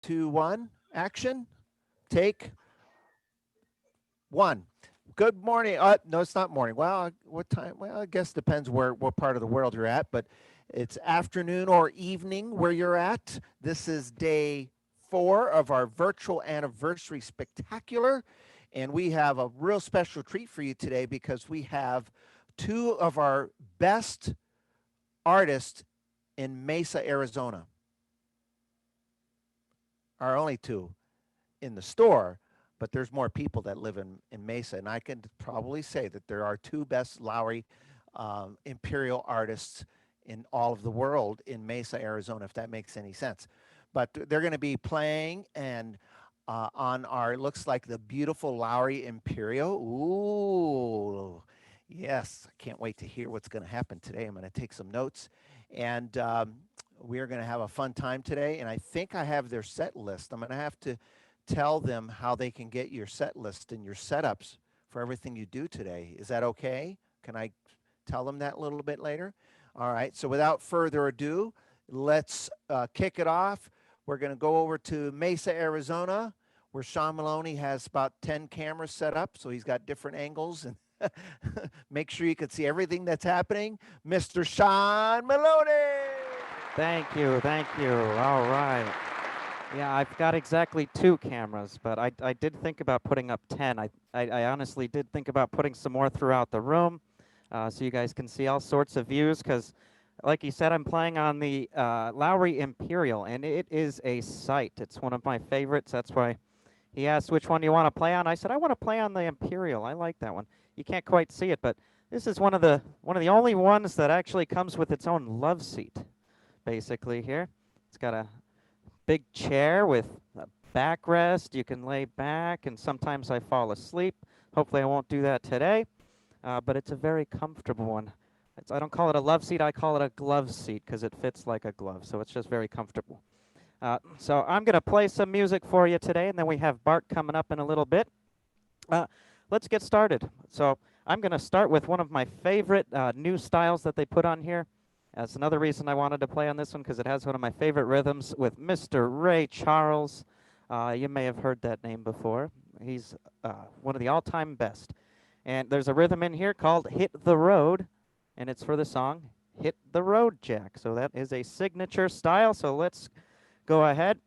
2, 1, action. Take one. Good morning. No, it's not morning. Well, what time? Well, I guess depends what part of the world you're at, but it's afternoon or evening where you're at. This is day 4 of our virtual anniversary spectacular, and we have a real special treat for you today because we have two of our best artists in Mesa, Arizona. Our only two in the store, but there's more people that live in Mesa, and I can probably say that there are two best Lowry Imperial artists in all of the world in Mesa, Arizona, if that makes any sense. But they're going to be playing and on our, looks like the beautiful Lowry Imperial. Ooh, yes, I can't wait to hear what's going to happen today. I'm going to take some notes, and we are going to have a fun time today, and I think I have their set list. I'm going to have to tell them how they can get your set list and your setups for everything you do today. Is that okay? Can I tell them that a little bit later? All right, so without further ado, let's kick it off. We're going to go over to Mesa, Arizona, where Sean Maloney has about 10 cameras set up, so he's got different angles, and make sure you can see everything that's happening. Mr. Sean Maloney! Thank you, thank you. All right. Yeah, I've got exactly 2 cameras, but I did think about putting up 10. I honestly did think about putting some more throughout the room, so you guys can see all sorts of views, because like you said, I'm playing on the Lowry Imperial, and it is a sight. It's one of my favorites. That's why he asked which one do you want to play on. I said I want to play on the Imperial. I like that one. You can't quite see it, but this is one of the only ones that actually comes with its own love seat, basically here. It's got a big chair with a backrest. You can lay back, and sometimes I fall asleep. Hopefully I won't do that today, but it's a very comfortable one. I don't call it a love seat, I call it a glove seat because it fits like a glove, so it's just very comfortable. So I'm going to play some music for you today, and then we have Bart coming up in a little bit. Let's get started. So I'm going to start with one of my favorite new styles that they put on here. That's another reason I wanted to play on this one, because it has one of my favorite rhythms with Mr. Ray Charles. You may have heard that name before. He's one of the all-time best. And there's a rhythm in here called Hit the Road, and it's for the song Hit the Road Jack. So that is a signature style, so let's go ahead.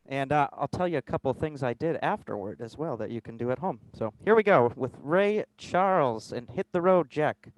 And I'll tell you a couple things I did afterward as well that you can do at home. So here we go with Ray Charles and Hit the Road Jack.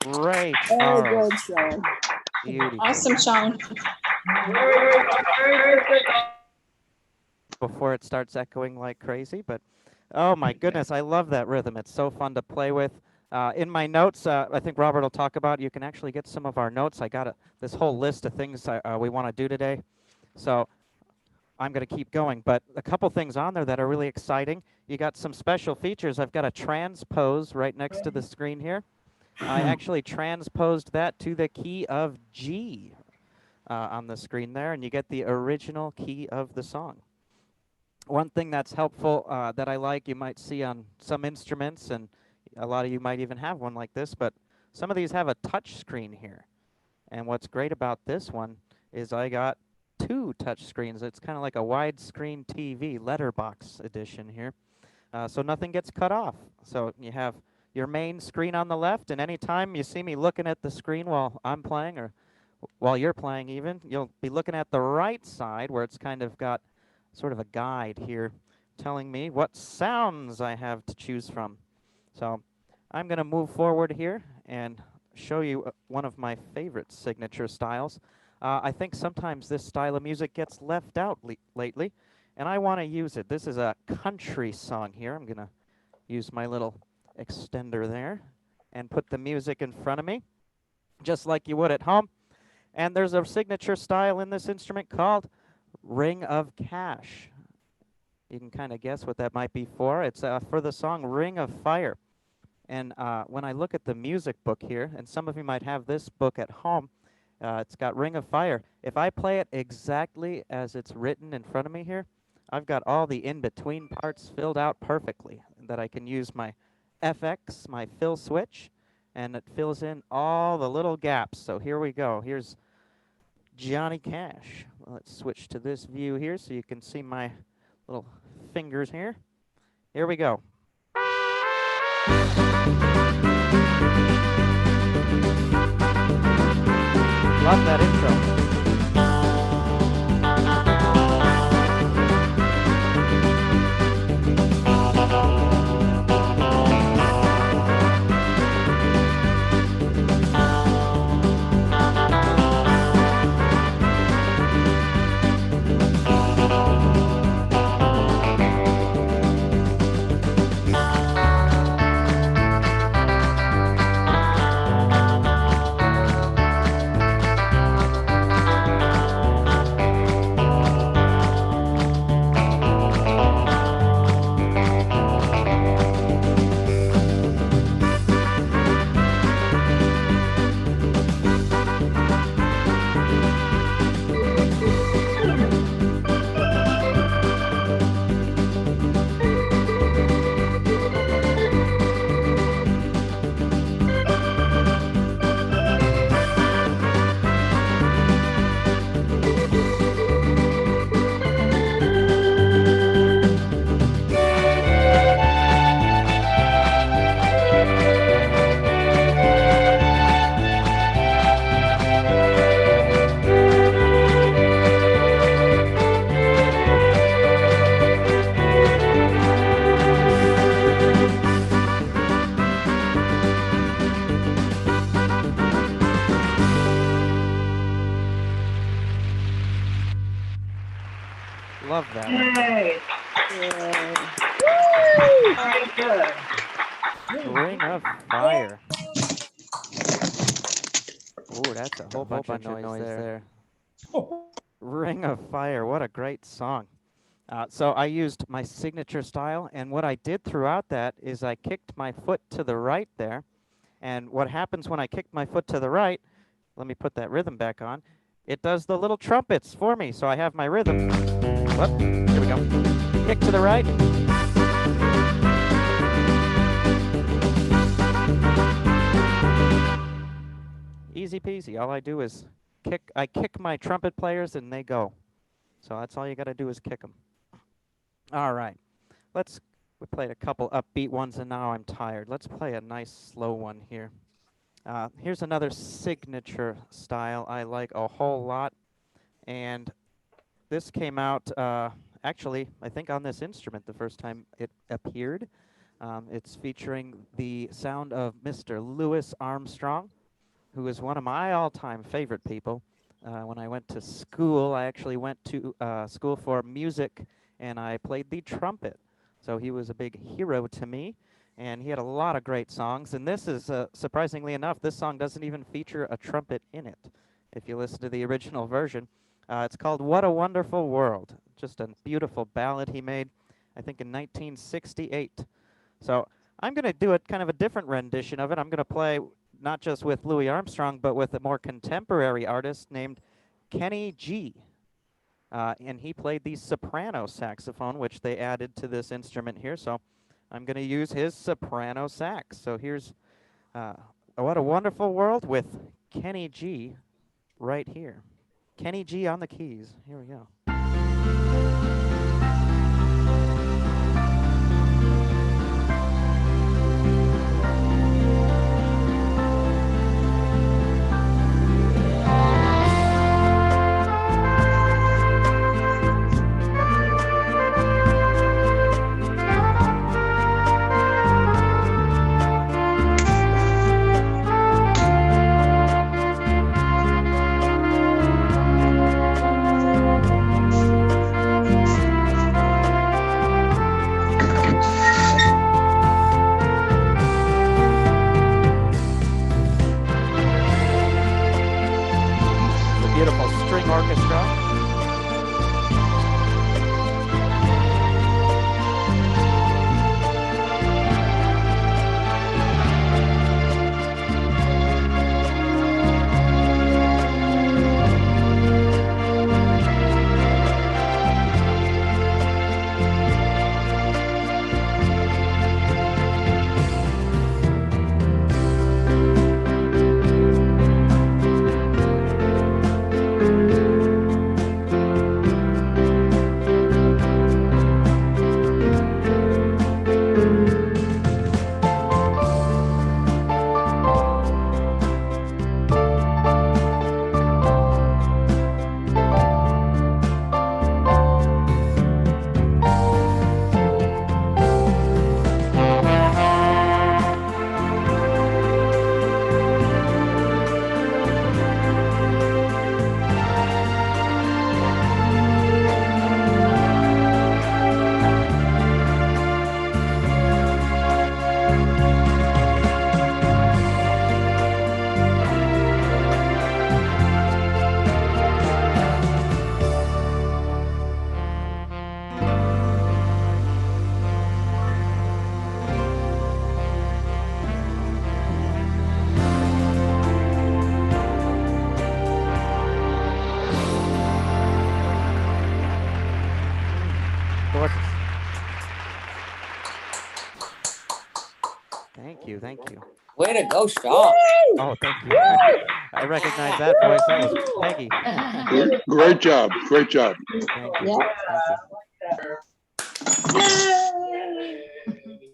Ray Very Charles. good, Sean. Beautiful. Awesome, Sean. Before it starts echoing like crazy, but oh my goodness, I love that rhythm. It's so fun to play with. In my notes, I think Robert will talk about, you can actually get some of our notes. I got this whole list of things we want to do today. So I'm going to keep going, but a couple things on there that are really exciting. You got some special features. I've got a transpose right next to the screen here. I actually transposed that to the key of G on the screen there, and you get the original key of the song. One thing that's helpful that I like, you might see on some instruments, and a lot of you might even have one like this, but some of these have a touch screen here. And what's great about this one is I got two touch screens. It's kind of like a widescreen TV, letterbox edition here. So nothing gets cut off. So you have your main screen on the left, and anytime you see me looking at the screen while I'm playing, or while you're playing even, you'll be looking at the right side where it's kind of got sort of a guide here telling me what sounds I have to choose from. So I'm going to move forward here and show you one of my favorite signature styles. I think sometimes this style of music gets left out lately, and I want to use it. This is a country song here. I'm going to use my little extender there and put the music in front of me, just like you would at home. And there's a signature style in this instrument called Ring of Cash. You can kind of guess what that might be for. It's for the song Ring of Fire. And when I look at the music book here, and some of you might have this book at home, it's got Ring of Fire. If I play it exactly as it's written in front of me here, I've got all the in-between parts filled out perfectly, that I can use my FX, my fill switch, and it fills in all the little gaps. So here we go. Here's Johnny Cash. Let's switch to this view here so you can see my little fingers here. Here we go. Love that intro. Love that. Yay! Woo! Ring of Fire. Ooh, that's a whole bunch of noise there. Ring of Fire, what a great song. So I used my signature style, and what I did throughout that is I kicked my foot to the right there. And what happens when I kick my foot to the right, let me put that rhythm back on, it does the little trumpets for me. So I have my rhythm. Whoop, here we go. Kick to the right. Easy peasy. All I do is I kick my trumpet players and they go. So that's all you got to do is kick them. All right. We played a couple upbeat ones and now I'm tired. Let's play a nice slow one here. Here's another signature style I like a whole lot. And this came out, actually, I think on this instrument the first time it appeared. It's featuring the sound of Mr. Louis Armstrong, who is one of my all-time favorite people. When I went to school, I actually went to school for music, and I played the trumpet. So he was a big hero to me. and he had a lot of great songs. And this is, surprisingly enough, this song doesn't even feature a trumpet in it. If you listen to the original version, it's called "What a Wonderful World." Just a beautiful ballad he made, I think, in 1968. So I'm going to do a kind of a different rendition of it. I'm going to play not just with Louis Armstrong, but with a more contemporary artist named Kenny G. And he played the soprano saxophone, which they added to this instrument here. So I'm going to use his soprano sax. So here's What a Wonderful World with Kenny G right here. Kenny G on the keys. Here we go. Beautiful string orchestra. Thank you. Way to go, Shaw. Oh, thank you. I recognize that voice. That was Peggy. Great job. Great job. Thank you. Thank you.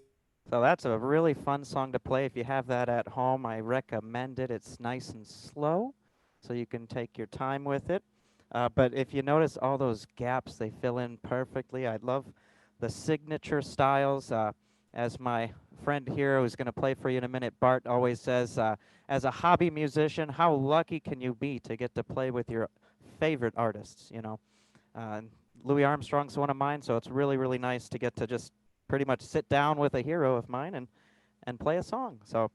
So that's a really fun song to play. If you have that at home, I recommend it. It's nice and slow, so you can take your time with it. But if you notice all those gaps, they fill in perfectly. I love the signature styles. As my friend here who's going to play for you in a minute, Bart, always says, as a hobby musician, how lucky can you be to get to play with your favorite artists, you know? Louis Armstrong's one of mine, so it's really, really nice to get to just pretty much sit down with a hero of mine and play a song. So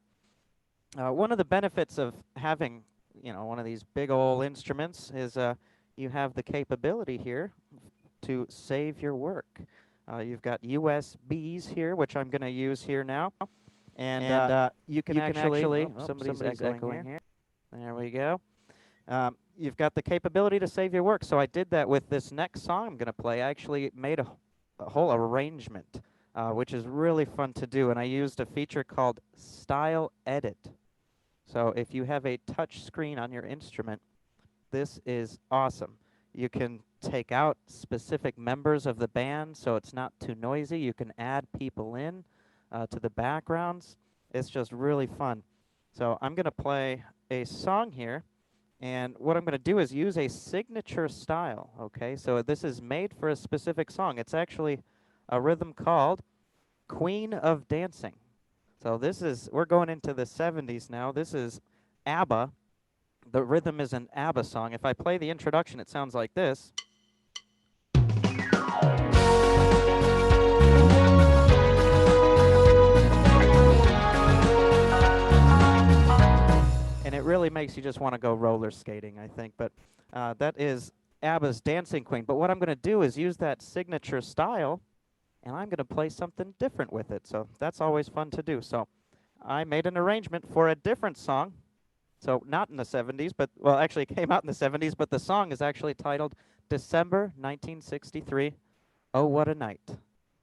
one of the benefits of having, you know, one of these big old instruments is you have the capability here to save your work. You've got USBs here, which I'm going to use here now. And you can actually somebody's echoing here. There we go. You've got the capability to save your work. So I did that with this next song I'm going to play. I actually made a whole arrangement, which is really fun to do. And I used a feature called Style Edit. So if you have a touch screen on your instrument, this is awesome. You can take out specific members of the band so it's not too noisy. You can add people in to the backgrounds. It's just really fun. So I'm going to play a song here, and what I'm going to do is use a signature style, okay? So this is made for a specific song. It's actually a rhythm called Queen of Dancing. So this is, we're going into the 70s now. This is ABBA. The rhythm is an ABBA song. If I play the introduction, it sounds like this. really makes you just want to go roller skating, I think. But that is ABBA's Dancing Queen. But what I'm going to do is use that signature style, and I'm going to play something different with it. So that's always fun to do. So I made an arrangement for a different song. So not in the 70s, but, well, actually it came out in the 70s, but the song is actually titled December 1963, Oh What a Night.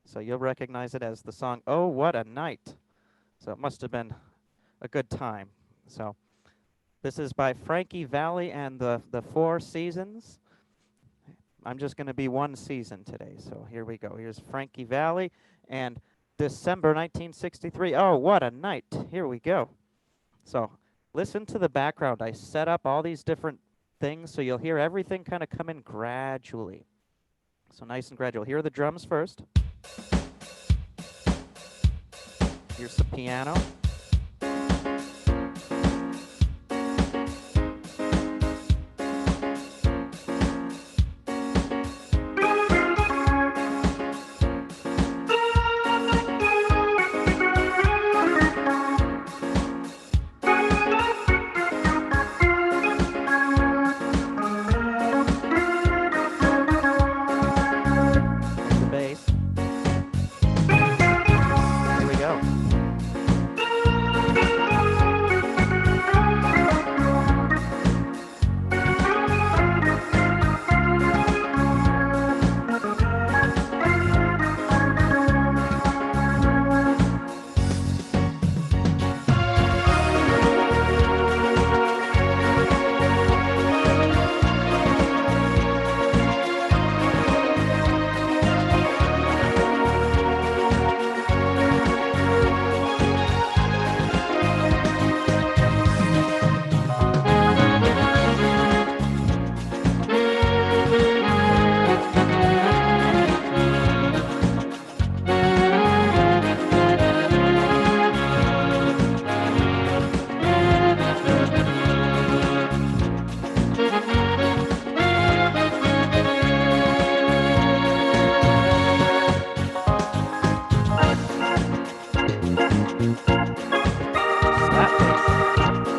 So you'll recognize it as the song Oh What a Night. So it must have been a good time. So this is by Frankie Valli and the Four Seasons. I'm just going to be one season today. So here we go. Here's Frankie Valli and December 1963. Oh, what a night. Here we go. So listen to the background. I set up all these different things so you'll hear everything kind of come in gradually. So nice and gradual. Here are the drums first. Here's the piano. There's the bass. Here we go. Slap bass.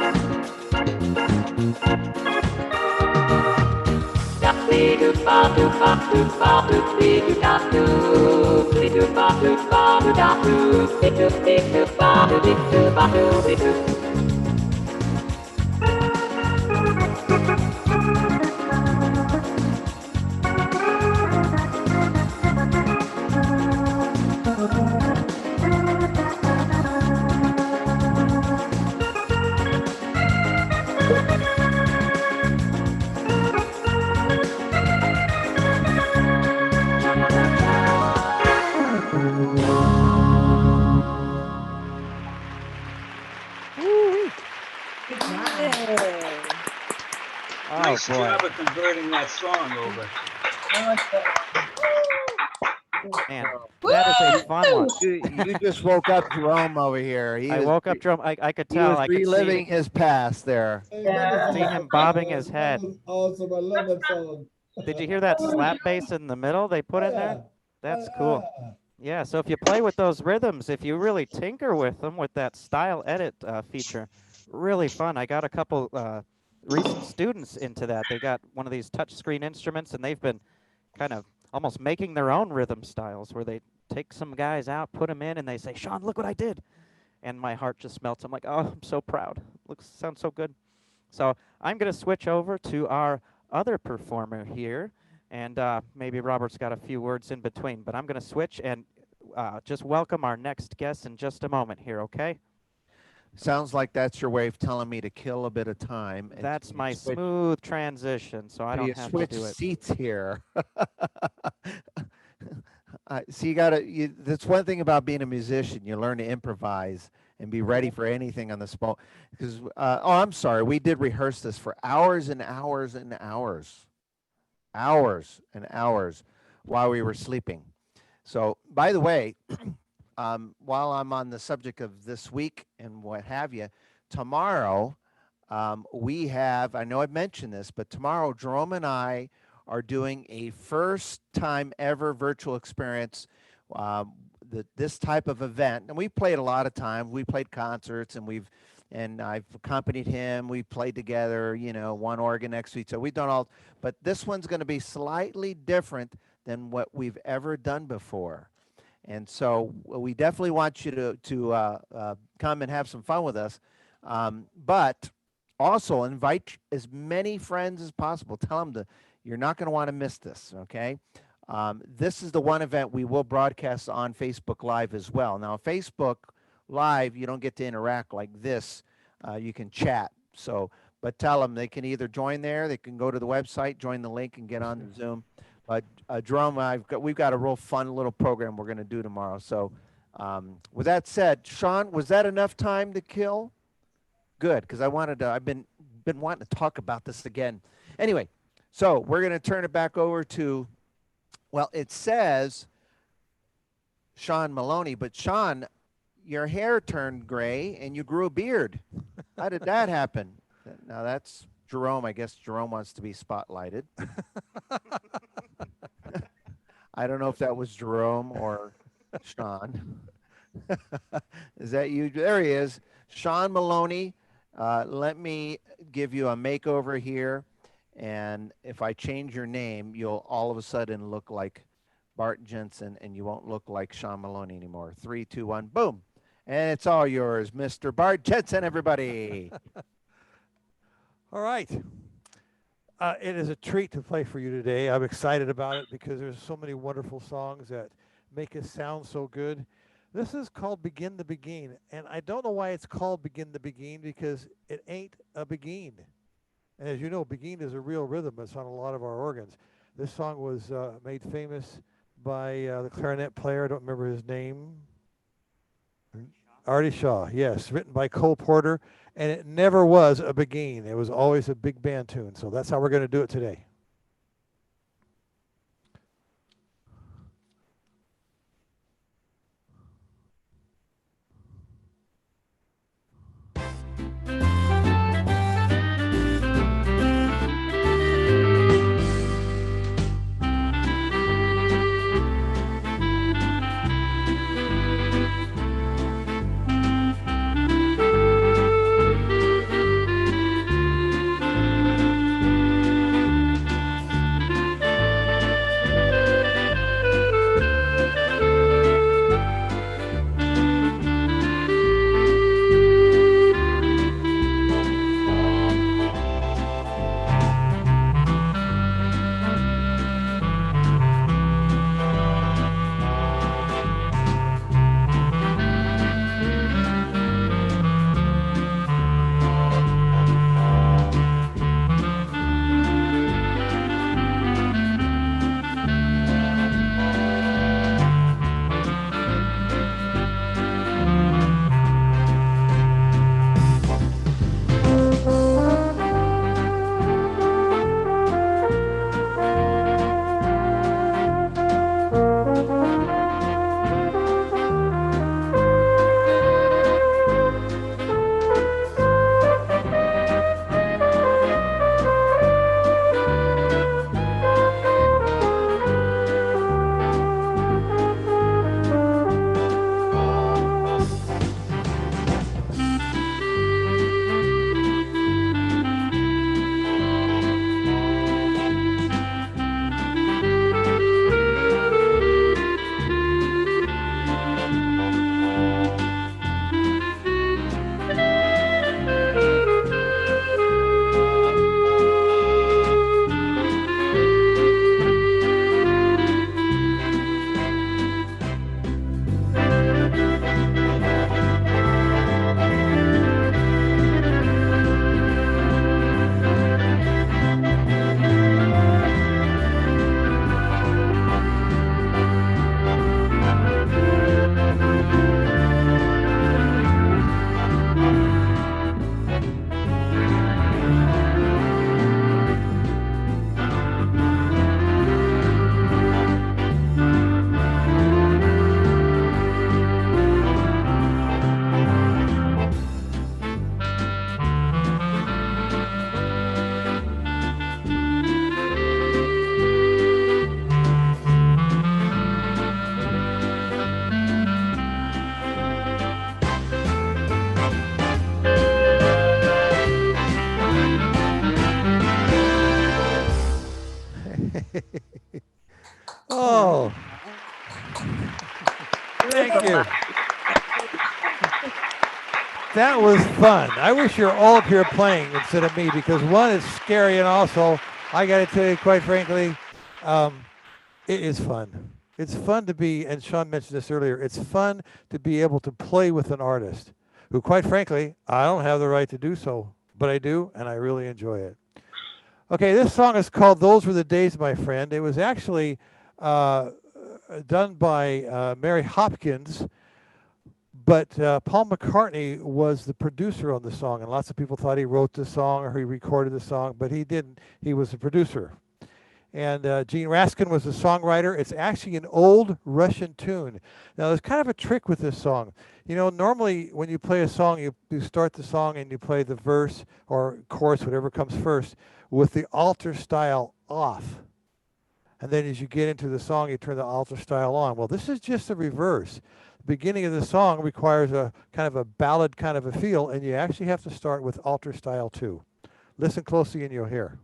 Woo-wee. Good job. Yay. Oh Nice boy. job of converting that song over. I like that Man, one. that is a fun one. Woo! You just woke up Jerome over here. I woke up drum. I could He tell. was I could reliving his past there. Hey, Yeah. that was see him bobbing his head. That was awesome. I love that song. Did you hear that slap bass in the middle they put in there? That's cool. Yeah, so if you play with those rhythms, if you really tinker with them with that style edit feature, really fun. I got a couple recent students into that. They got one of these touchscreen instruments, and they've been kind of almost making their own rhythm styles where they take some guys out, put them in, and they say, Sean, look what I did. And my heart just melts. I'm like, oh, I'm so proud. Sounds so good. So I'm going to switch over to our other performer here. And maybe Robert's got a few words in between, but I'm going to switch and just welcome our next guest in just a moment here, okay? Sounds like that's your way of telling me to kill a bit of time. and That's you my switch- smooth transition, so I you don't have to switch do it. seats here. So you gotta. That's one thing about being a musician. You learn to improvise and be ready for anything on the spot. Because I'm sorry, we did rehearse this for hours and hours and hours, while we were sleeping. So, by the way, while I'm on the subject of this week and what have you, tomorrow we have, I know I've mentioned this, but tomorrow Jerome and I are doing a first time ever virtual experience, this type of event. And we played a lot of times. We played concerts and we've and I've accompanied him. We played together, one organ next to each other. We've done all, but this one's going to be slightly different than what we've ever done before. And so we definitely want you to come and have some fun with us. But also invite as many friends as possible. Tell them you're not going to want to miss this, okay? This is the one event we will broadcast on Facebook Live as well. Now, Facebook Live, you don't get to interact like this. You can chat. But tell them they can either join there, they can go to the website, join the link, and get on the Zoom. But Jerome, we've got a real fun little program we're going to do tomorrow. So, with that said, Sean, was that enough time to kill? Good, because I've been wanting to talk about this again. Anyway, so we're going to turn it back over to, well, it says Sean Maloney, but Sean, your hair turned gray and you grew a beard. How did that happen? Now that's Jerome. I guess Jerome wants to be spotlighted. I don't know if that was Jerome or Sean. Is that you? There he is. Sean Maloney. Let me give you a makeover here. And if I change your name, you'll all of a sudden look like Bart Jensen and you won't look like Sean Maloney anymore. 3, 2, 1, boom. And it's all yours, Mr. Bart Jensen, everybody. All right. It is a treat to play for you today. I'm excited about it because there's so many wonderful songs that make us sound so good. This is called Begin the Beguine, and I don't know why it's called Begin the Beguine because it ain't a beguine. And as you know, beguine is a real rhythm. It's on a lot of our organs. This song was made famous by the clarinet player. I don't remember his name. Artie Shaw, yes, written by Cole Porter. And it never was a beguine. It was always a big band tune. So that's how we're going to do it today. Oh, thank you. That was fun. I wish you were all up here playing instead of me because one is scary and also, I got to tell you, quite frankly, it is fun. It's fun to be, and Sean mentioned this earlier, it's fun to be able to play with an artist who, quite frankly, I don't have the right to do so, but I do, and I really enjoy it. Okay, this song is called Those Were the Days, My Friend. It was actually done by Mary Hopkins, but Paul McCartney was the producer on the song, and lots of people thought he wrote the song or he recorded the song, but he didn't. He was the producer. And Gene Raskin was the songwriter. It's actually an old Russian tune. Now, there's kind of a trick with this song. You know, normally when you play a song, you start the song and you play the verse or chorus, whatever comes first, with the alto style off. And then as you get into the song, you turn the alto style on. Well, this is just the reverse. The beginning of the song requires a kind of a ballad kind of a feel, and you actually have to start with alto style too. Listen closely and you'll hear.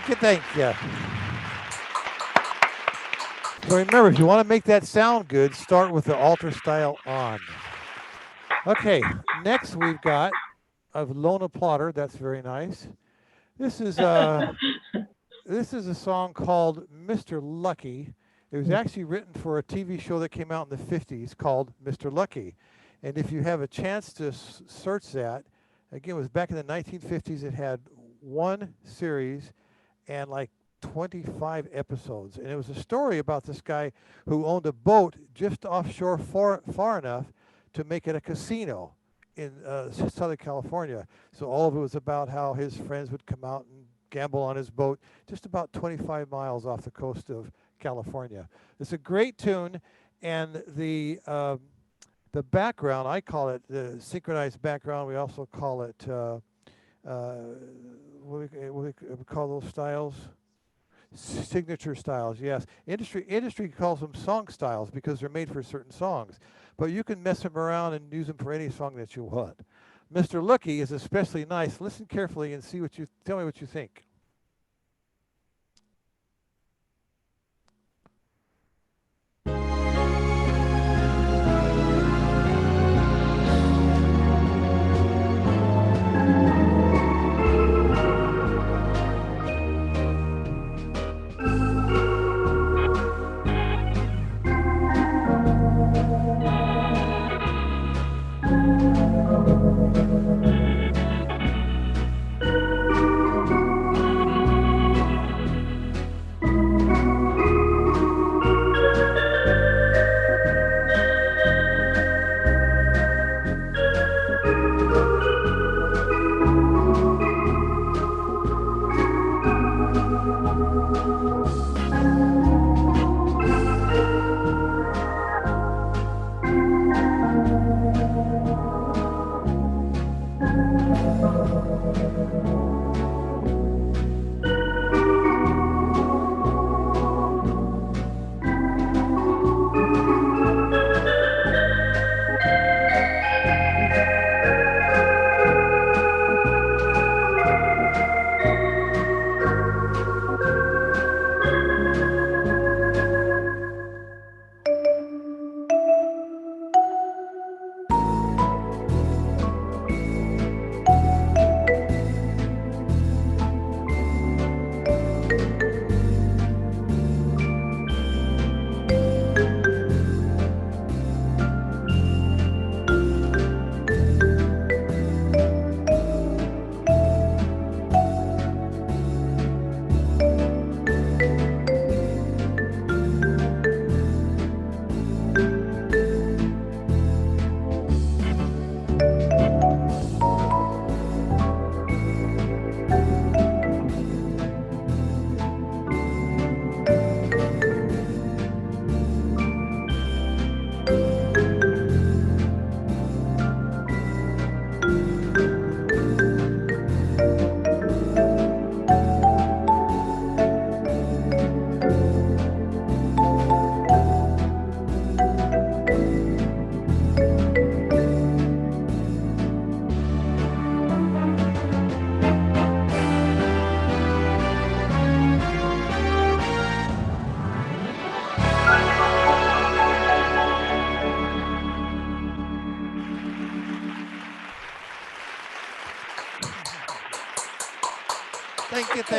Good, thank you. So remember, if you want to make that sound good, start with the alto style on. Okay, next we've got a lone applauder. That's very nice. This is a song called Mr. Lucky. It was actually written for a TV show that came out in the 50s called Mr. Lucky. And if you have a chance to search that, again, it was back in the 1950s. It had one series and like 25 episodes. And it was a story about this guy who owned a boat just offshore far enough to make it a casino in Southern California. So all of it was about how his friends would come out and gamble on his boat just about 25 miles off the coast of California. It's a great tune, and the background, I call it the synchronized background. We also call it what do we call those styles? Signature styles, yes. Industry calls them song styles because they're made for certain songs. But you can mess them around and use them for any song that you want. Mr. Lucky is especially nice. Listen carefully and tell me what you think.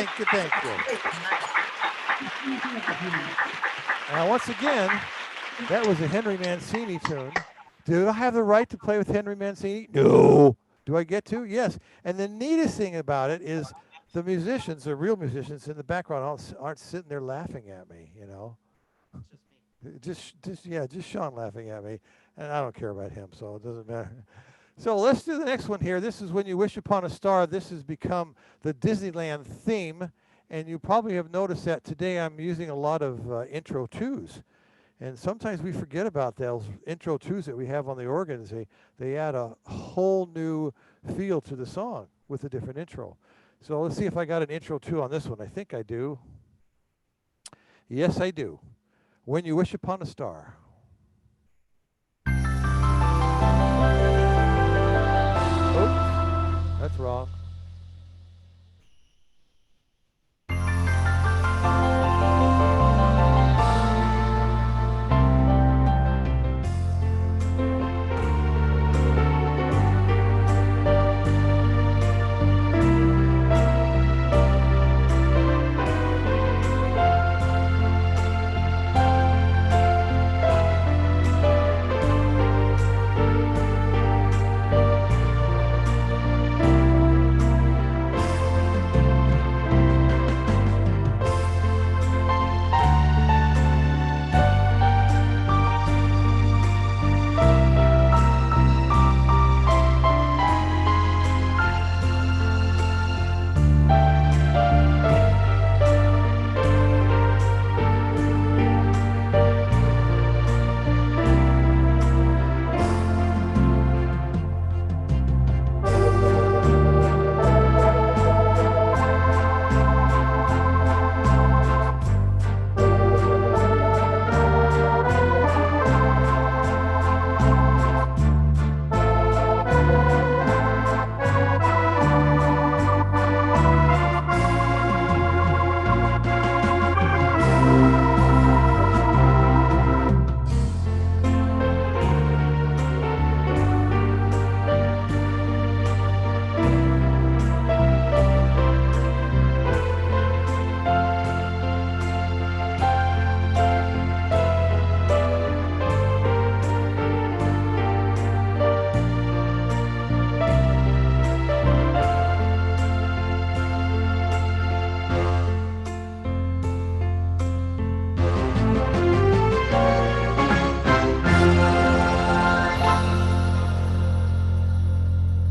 thank you, thank you. Now, once again, that was a Henry Mancini tune. Do I have the right to play with Henry Mancini? No. Do I get to? Yes. And the neatest thing about it is the musicians, the real musicians in the background, aren't sitting there laughing at me, you know. Just Sean laughing at me, and I don't care about him, so it doesn't matter. So let's do the next one here. This is When You Wish Upon a Star. This has become the Disneyland theme, and you probably have noticed that today I'm using a lot of intro twos. And sometimes we forget about those intro twos that we have on the organs. They add a whole new feel to the song with a different intro. So let's see if I got an intro two on this one. I think I do. Yes, I do. When You Wish Upon a Star. Oops, that's wrong.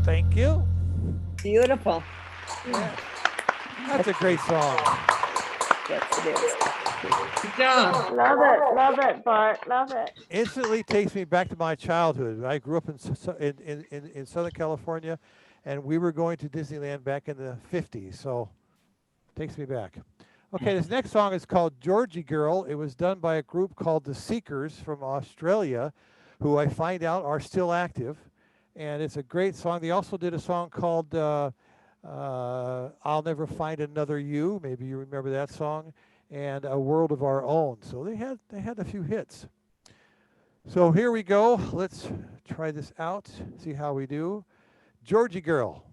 Thank you. Beautiful. Yeah. That's a great song. Yes, it is. Good job. Love it, Bart. Love it. Instantly takes me back to my childhood. I grew up in Southern California, and we were going to Disneyland back in the 50s, so takes me back. Okay, this next song is called Georgie Girl. It was done by a group called The Seekers from Australia, who I find out are still active, and it's a great song. They also did a song called I'll Never Find Another You. Maybe you remember that song. And A World of Our Own. So they had a few hits. So here we go. Let's try this out, see how we do. Georgie Girl.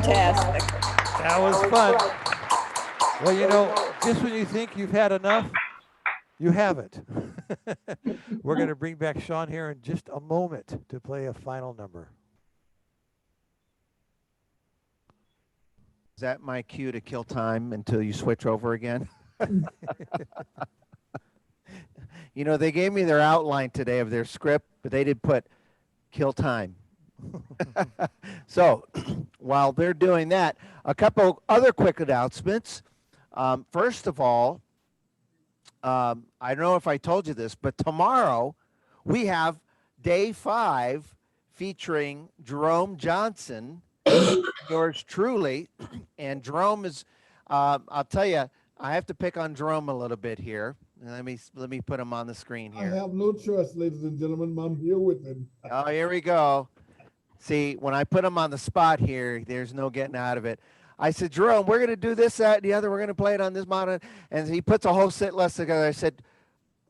fantastic. That was fun. Well, you know, just when you think you've had enough, you haven't. We're going to bring back Sean here in just a moment to play a final number. Is that my cue to kill time until you switch over again? You know, they gave me their outline today of their script, but they did put kill time. So while they're doing that, a couple other quick announcements. First of all, I don't know if I told you this, but tomorrow we have day 5 featuring Jerome Johnson, yours truly. And Jerome is, I'll tell you, I have to pick on Jerome a little bit here. Let me put him on the screen I here. have no choice, ladies and gentlemen. I'm here with him. Oh, here we go. See, when I put him on the spot here, there's no getting out of it. I said, Jerome, we're going to do this, that, and the other. We're going to play it on this monitor. And he puts a whole set list together. I said,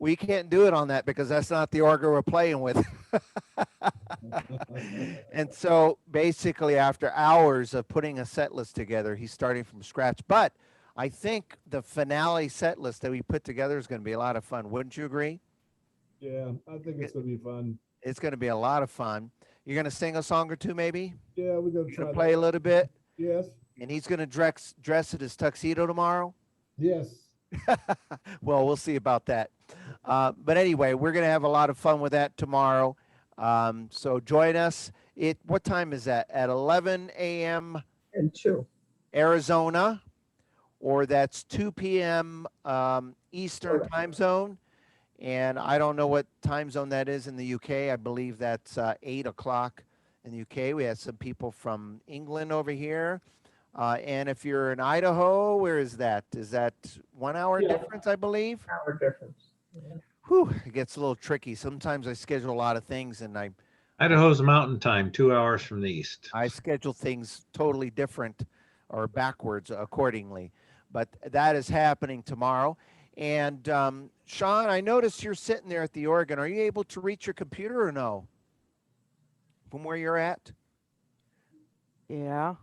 we can't do it on that because that's not the organ we're playing with. And so basically after hours of putting a set list together, he's starting from scratch. But I think the finale set list that we put together is going to be a lot of fun. Wouldn't you agree? Yeah, I think it's going to be fun. It's going to be a lot of fun. You're going to sing a song or two, maybe? Yeah, we're going to try to play a little bit? Yes. And he's going to dress in his tuxedo tomorrow? Yes. Well, we'll see about that. But anyway, we're going to have a lot of fun with that tomorrow. So join us. What time is that? At 11 a.m. And 2. Arizona, or that's 2 p.m. Eastern time zone. And I don't know what time zone that is in the UK. I believe that's 8 o'clock in the UK. We have some people from England over here. And if you're in Idaho, where is that? Is that 1 hour difference, I believe? Hour difference. Yeah. Whew, it gets a little tricky. Sometimes I schedule a lot of things and Idaho's mountain time, 2 hours from the east. I schedule things totally different or backwards accordingly. But that is happening tomorrow. And Sean, I noticed you're sitting there at the organ. Are you able to reach your computer or no? From where you're at? Yeah.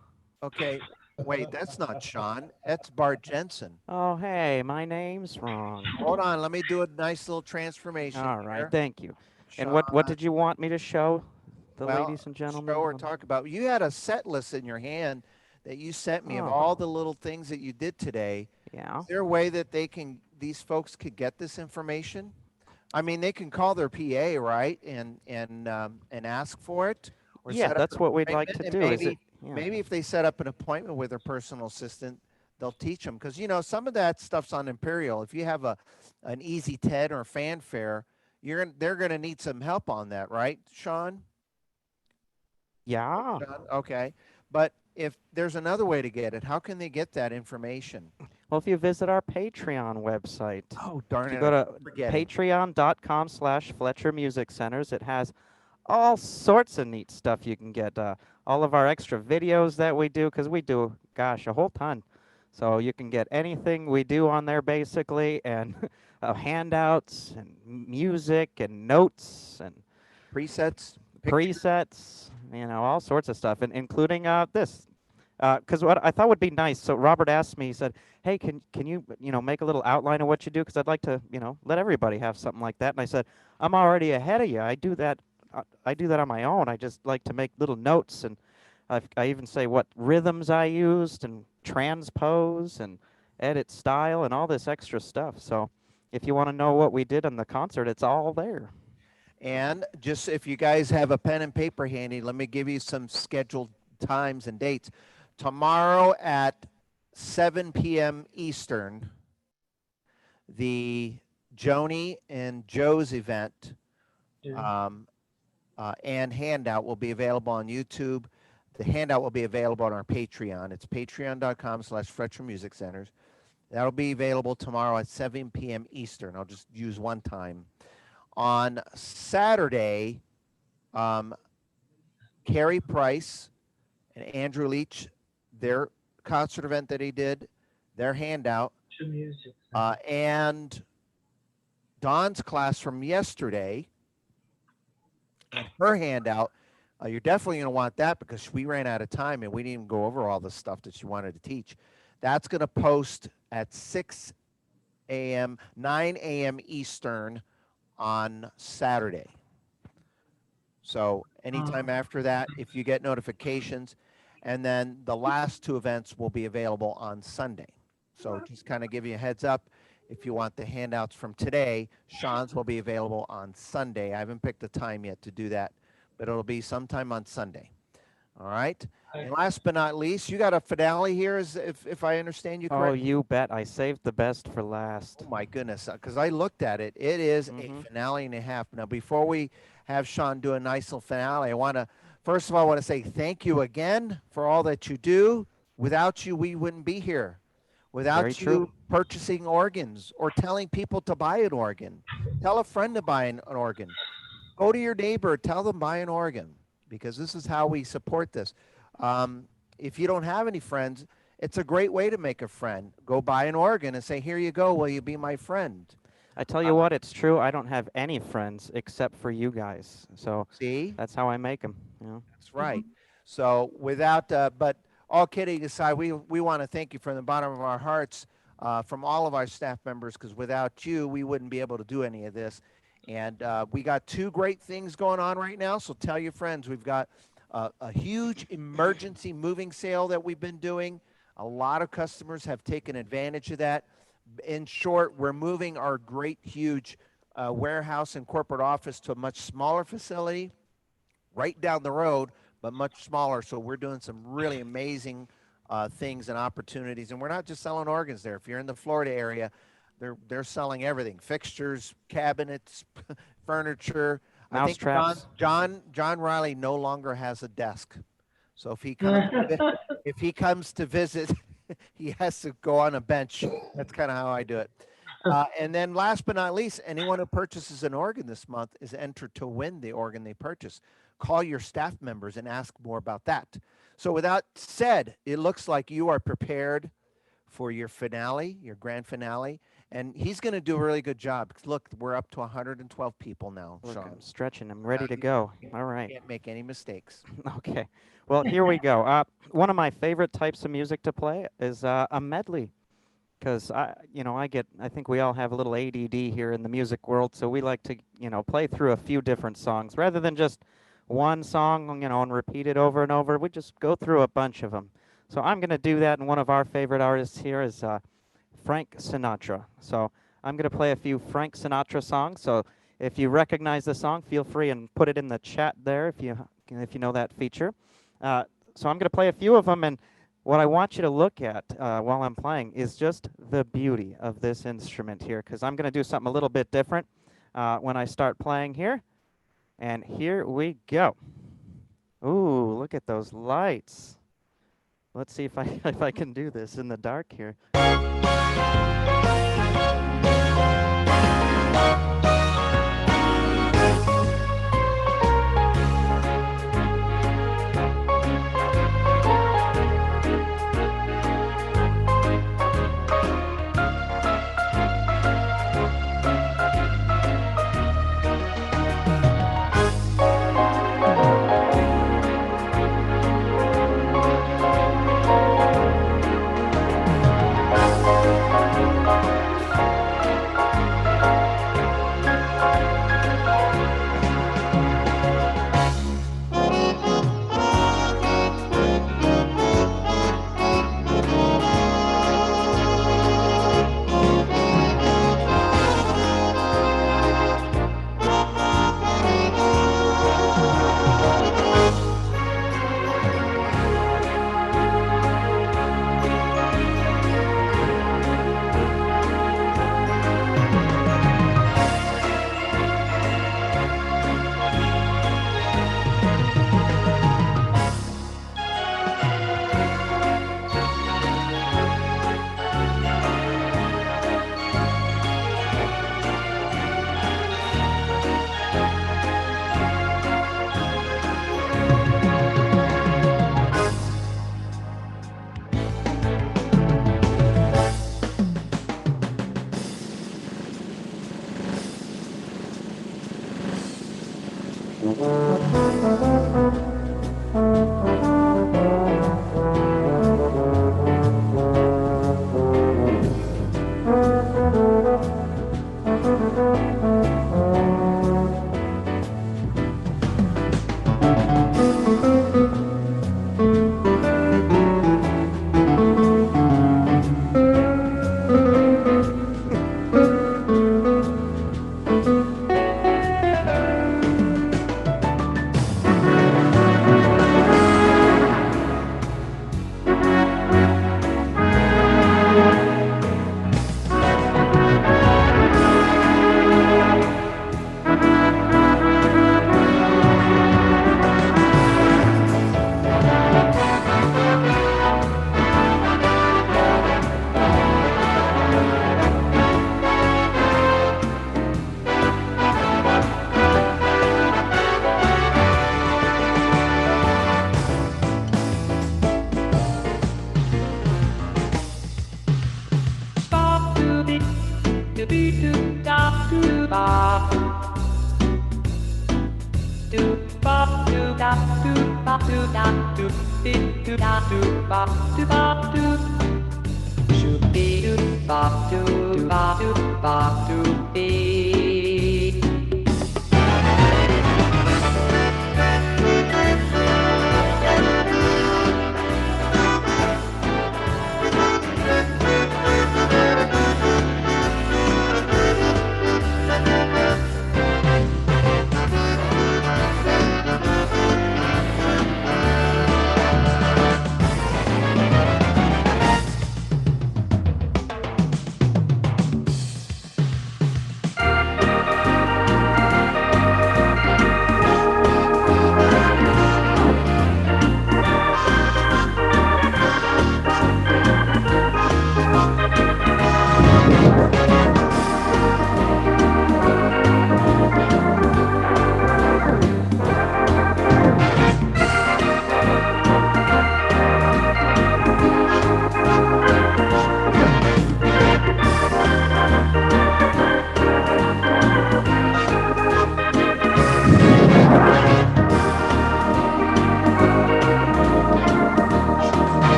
Okay. Wait, that's not Sean. That's Bart Jensen. Oh, hey, my name's wrong. Hold on. Let me do a nice little transformation. All right, here. thank you. Sean, And what did you want me to show the ladies and gentlemen? Show or talk about. You had a set list in your hand that you sent me of Oh. all the little things that you did today. Yeah. Is there a way that these folks could get this information? I mean, they can call their PA, right, and ask for it. Or Yeah, set up that's an what we'd like appointment, to and do. Maybe, Yeah. maybe if they set up an appointment with their personal assistant, they'll teach them. Because, you know, some of that stuff's on Imperial. If you have an easy 10 or fanfare, they're going to need some help on that, right, Sean? Yeah. Okay. But if there's another way to get it, how can they get that information? Well, if you visit our Patreon website. Oh, darn if it. you go to forgetting. patreon.com/Fletcher Music Centers, it has all sorts of neat stuff you can get. All of our extra videos that we do, because we do, gosh, a whole ton. So you can get anything we do on there, basically, and handouts and music and notes and presets, presets, you know, all sorts of stuff, and including this. Because what I thought would be nice, so Robert asked me, he said, hey, can you, make a little outline of what you do? Because I'd like to, let everybody have something like that. And I said, I'm already ahead of you. I do that on my own. I just like to make little notes, and I even say what rhythms I used and transpose and edit style and all this extra stuff. So if you want to know what we did on the concert, it's all there. And just if you guys have a pen and paper handy, let me give you some scheduled times and dates. Tomorrow at 7 p.m. Eastern, the Joni and Joe's event and handout will be available on YouTube. The handout will be available on our Patreon. It's patreon.com/Fletcher Music Centers. That'll be available tomorrow at 7 p.m. Eastern. I'll just use one time. On Saturday, Carrie Price and Andrew Leach, their concert event that he did, their handout, and Dawn's class from yesterday, and her handout You're definitely going to want that because we ran out of time and we didn't even go over all the stuff that you wanted to teach. That's going to post at 6 a.m., 9 a.m. Eastern on Saturday. So anytime after that, if you get notifications, and then the last two events will be available on Sunday. So just kind of give you a heads up. If you want the handouts from today, Sean's will be available on Sunday. I haven't picked a time yet to do that, but it'll be sometime on Sunday. All right. And last but not least, you got a finale here, if I understand you Oh, correctly. you bet. I saved the best for last. Oh my goodness, because I looked at it. It is a finale and a half. Now, before we have Sean do a nice little finale, I want to, first of all, I want to say thank you again for all that you do. Without you, we wouldn't be here. Without Very you true. purchasing organs or telling people to buy an organ, tell a friend to buy an organ. Go to your neighbor, tell them buy an organ, because this is how we support this. If you don't have any friends, it's a great way to make a friend. Go buy an organ and say, here you go, will you be my friend? I tell you what, it's true. I don't have any friends except for you guys. So See? that's how I make them. You know? That's right. So without, but all kidding aside, we want to thank you from the bottom of our hearts, from all of our staff members, because without you, we wouldn't be able to do any of this. And we got two great things going on right now. So tell your friends, we've got a huge emergency moving sale that we've been doing. A lot of customers have taken advantage of that. In short, we're moving our great, huge warehouse and corporate office to a much smaller facility right down the road, but much smaller. So we're doing some really amazing things and opportunities. And we're not just selling organs there. If you're in the Florida area, they're selling everything: fixtures, cabinets, furniture. I think John Riley no longer has a desk. So if he comes to visit, he has to go on a bench. That's kind of how I do it. And then last but not least, anyone who purchases an organ this month is entered to win the organ they purchase. Call your staff members and ask more about that. So with that said, it looks like you are prepared for your finale, your grand finale. And he's going to do a really good job. Look, we're up to 112 people now, Look, Sean. I'm stretching. I'm ready to go. All right. Can't make any mistakes. Okay. Well, here we go. One of my favorite types of music to play is a medley, because I think we all have a little ADD here in the music world, so we like to, play through a few different songs rather than just one song, and repeat it over and over. We just go through a bunch of them. So I'm going to do that, and one of our favorite artists here is Frank Sinatra. So I'm going to play a few Frank Sinatra songs. So if you recognize the song, feel free and put it in the chat there if you know that feature. So I'm going to play a few of them, and what I want you to look at while I'm playing is just the beauty of this instrument here, because I'm going to do something a little bit different when I start playing here. And here we go. Ooh, look at those lights. Let's see if I can do this in the dark here.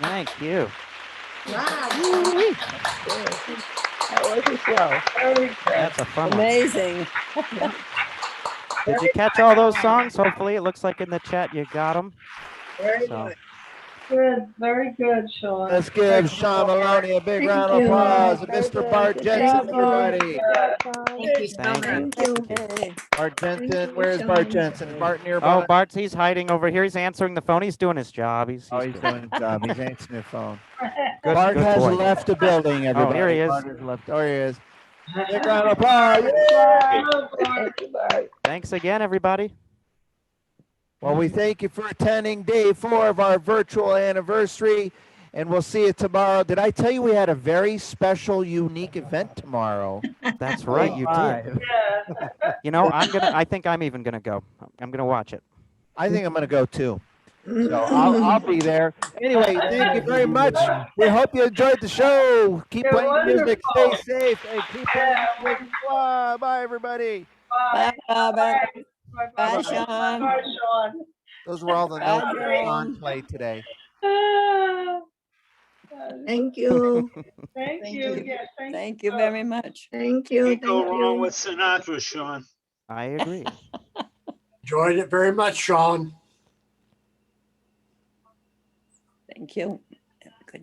Thank you. That was a show. Very good. That's a fun one. Amazing. Did you catch all those songs? Hopefully, it looks like in the chat you got them. Very So, good. Very good, Sean. Let's give Sean Maloney a big round of you. applause. And Very Mr. good. Bart Good Jensen, job, everybody. Thank you so thank you. Thank you. Hey. Bart Thank Jensen, you, where's Bart Sean. Jensen? Is Bart nearby? Oh, Bart's, he's hiding over here. He's answering the phone. He's doing his job. He's He's good. doing his job. He's answering the phone. Good, Bart good has boy. left the building, everybody. here he is. Bart has left. Oh, here he is. Big round of applause. Yay! Thank you, Bart. Thanks again, everybody. Well, we thank you for attending day 4 of our virtual anniversary, and we'll see you tomorrow. Did I tell you we had a very special, unique event tomorrow? That's right, you did. You know, I think I'm even gonna go. I'm gonna watch it. I think I'm going to go too. So I'll be there. Anyway, thank you very much. We hope you enjoyed the show. Keep You're playing music, stay wonderful. safe, and keep playing music. Bye, everybody. Bye, Robert. Bye, Bye, Sean. Bye, Sean. Those were all the Bye, notes that Jerome. Sean played today. Thank you. Thank you. Yes, Thank you very much. Thank you. Can't go Thank wrong you. with Sinatra, Sean. I agree. Enjoyed it very much, Sean. Thank you.